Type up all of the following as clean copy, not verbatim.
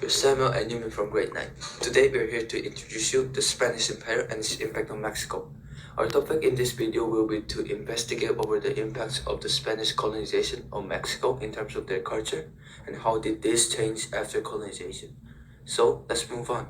is Samuel and Newman from grade 9. Today we are here to introduce you the Spanish Empire and its impact on Mexico. Our topic in this video will be to investigate over the impacts of the Spanish colonization on Mexico in terms of their culture and how did this change after colonization. So let's move on.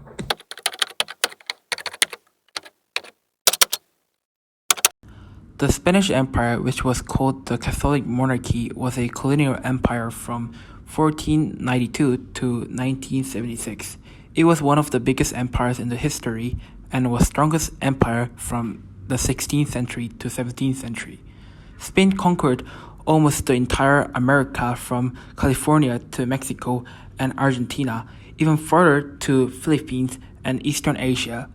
The Spanish Empire, which was called the Catholic Monarchy, was a colonial empire from 1492 to 1976. It was one of the biggest empires in the history and was strongest empire from the 16th century to 17th century. Spain conquered almost the entire America from California to Mexico and Argentina, even further to Philippines and Eastern Asia.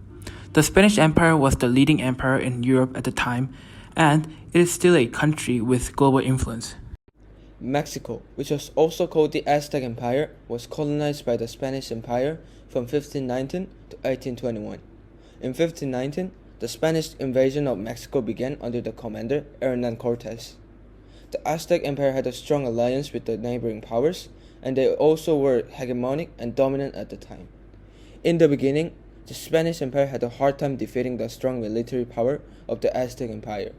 The Spanish Empire was the leading empire in Europe at the time, and it is still a country with global influence. Mexico, which was also called the Aztec Empire, was colonized by the Spanish Empire from 1519 to 1821. In 1519, the Spanish invasion of Mexico began under the commander Hernan Cortes. The Aztec Empire had a strong alliance with the neighboring powers, and they also were hegemonic and dominant at the time. In the beginning, the Spanish Empire had a hard time defeating the strong military power of the Aztec Empire.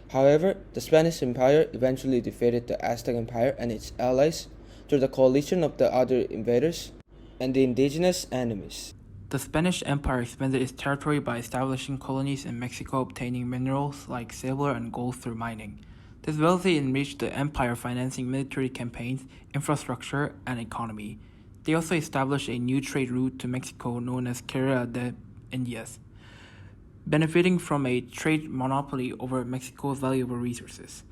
However, the Spanish Empire eventually defeated the Aztec Empire and its allies through the coalition of the other invaders and the indigenous enemies. The Spanish Empire expanded its territory by establishing colonies in Mexico, obtaining minerals like silver and gold through mining. This wealthy enriched the empire, financing military campaigns, infrastructure, and economy. They also established a new trade route to Mexico known as Carrera de Indias, benefiting from a trade monopoly over Mexico's valuable resources.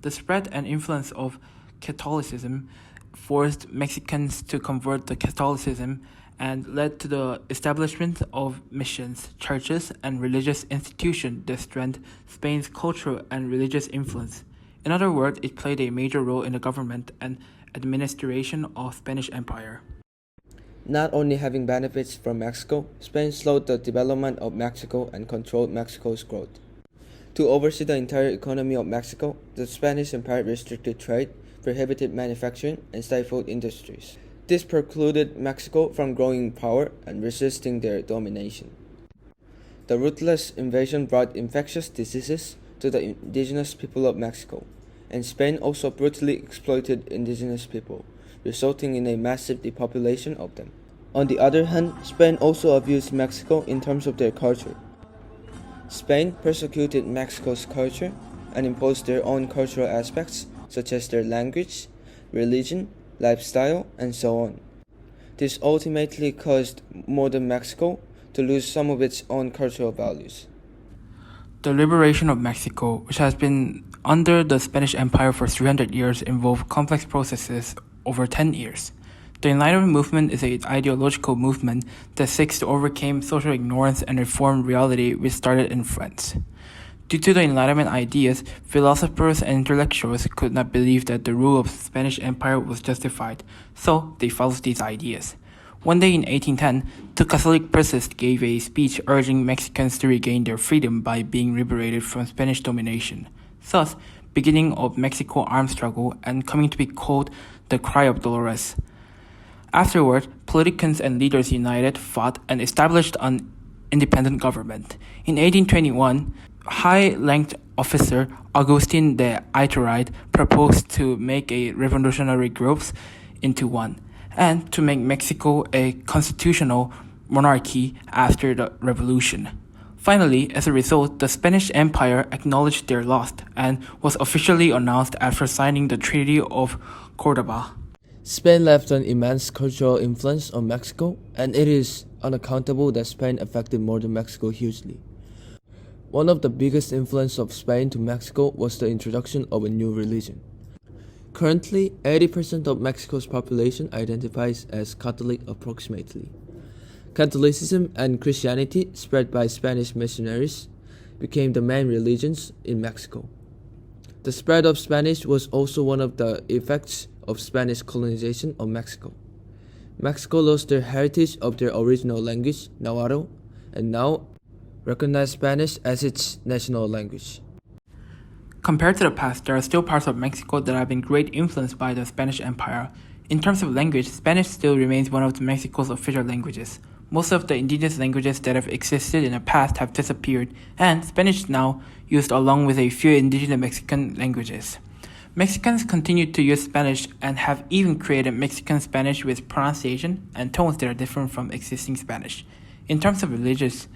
The spread and influence of Catholicism forced Mexicans to convert to Catholicism and led to the establishment of missions, churches, and religious institutions that strengthened Spain's cultural and religious influence. In other words, it played a major role in the government and administration of Spanish Empire. Not only having benefits from Mexico, Spain slowed the development of Mexico and controlled Mexico's growth. To oversee the entire economy of Mexico, the Spanish Empire restricted trade, prohibited manufacturing, and stifled industries. This precluded Mexico from growing in power and resisting their domination. The ruthless invasion brought infectious diseases to the indigenous people of Mexico, and Spain also brutally exploited indigenous people, resulting in a massive depopulation of them. On the other hand, Spain also abused Mexico in terms of their culture. Spain persecuted Mexico's culture and imposed their own cultural aspects, such as their language, religion, lifestyle, and so on. This ultimately caused modern Mexico to lose some of its own cultural values. The liberation of Mexico, which has been under the Spanish Empire for 300 years, involved complex processes over 10 years. The Enlightenment movement is an ideological movement that seeks to overcome social ignorance and reform reality, which started in France. Due to the Enlightenment ideas, philosophers and intellectuals could not believe that the rule of the Spanish Empire was justified, so they followed these ideas. One day in 1810, two Catholic priests gave a speech urging Mexicans to regain their freedom by being liberated from Spanish domination. Thus, beginning of Mexico armed struggle and coming to be called the Cry of Dolores. Afterward, politicians and leaders united, fought, and established an independent government. In 1821, high-ranked officer Agustin de Iturbide proposed to make a revolutionary groups into one, and to make Mexico a constitutional monarchy after the revolution. Finally, as a result, the Spanish Empire acknowledged their loss and was officially announced after signing the Treaty of Cordoba. Spain left an immense cultural influence on Mexico, and it is unaccountable that Spain affected modern Mexico hugely. One of the biggest influences of Spain to Mexico was the introduction of a new religion. Currently, 80% of Mexico's population identifies as Catholic approximately. Catholicism and Christianity, spread by Spanish missionaries, became the main religions in Mexico. The spread of Spanish was also one of the effects of Spanish colonization of Mexico. Mexico lost their heritage of their original language, Nahuatl, and now recognize Spanish as its national language. Compared to the past, there are still parts of Mexico that have been greatly influenced by the Spanish Empire. In terms of language, Spanish still remains one of Mexico's official languages. Most of the indigenous languages that have existed in the past have disappeared, and Spanish is now used along with a few indigenous Mexican languages. Mexicans continue to use Spanish and have even created Mexican Spanish with pronunciation and tones that are different from existing Spanish. In terms of religious,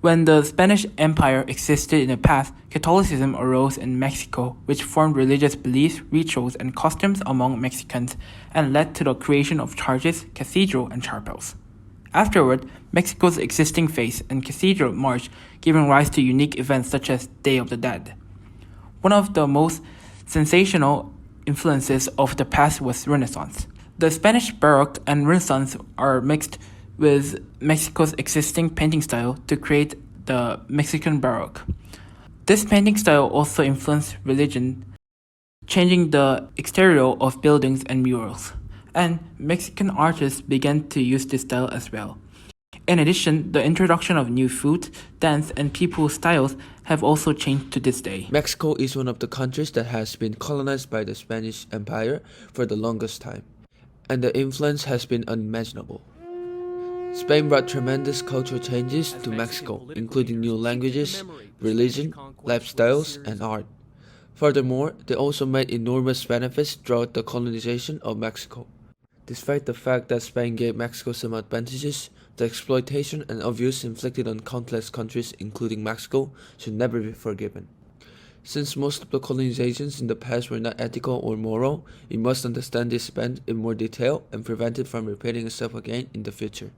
when the Spanish Empire existed in the past, Catholicism arose in Mexico, which formed religious beliefs, rituals, and customs among Mexicans and led to the creation of churches, cathedrals, and chapels. Afterward, Mexico's existing faith and cathedral marched, giving rise to unique events such as Day of the Dead. One of the most sensational influences of the past was Renaissance. The Spanish Baroque and Renaissance are mixed with Mexico's existing painting style to create the Mexican Baroque. This painting style also influenced religion, changing the exterior of buildings and murals, and Mexican artists began to use this style as well. In addition, the introduction of new food, dance, and people styles have also changed to this day. Mexico is one of the countries that has been colonized by the Spanish Empire for the longest time, and the influence has been unimaginable. Spain brought tremendous cultural changes to Mexico, including new languages, religion, lifestyles, and art. Furthermore, they also made enormous benefits throughout the colonization of Mexico. Despite the fact that Spain gave Mexico some advantages, the exploitation and abuse inflicted on countless countries, including Mexico, should never be forgiven. Since most of the colonizations in the past were not ethical or moral, we must understand this event in more detail and prevent it from repeating itself again in the future.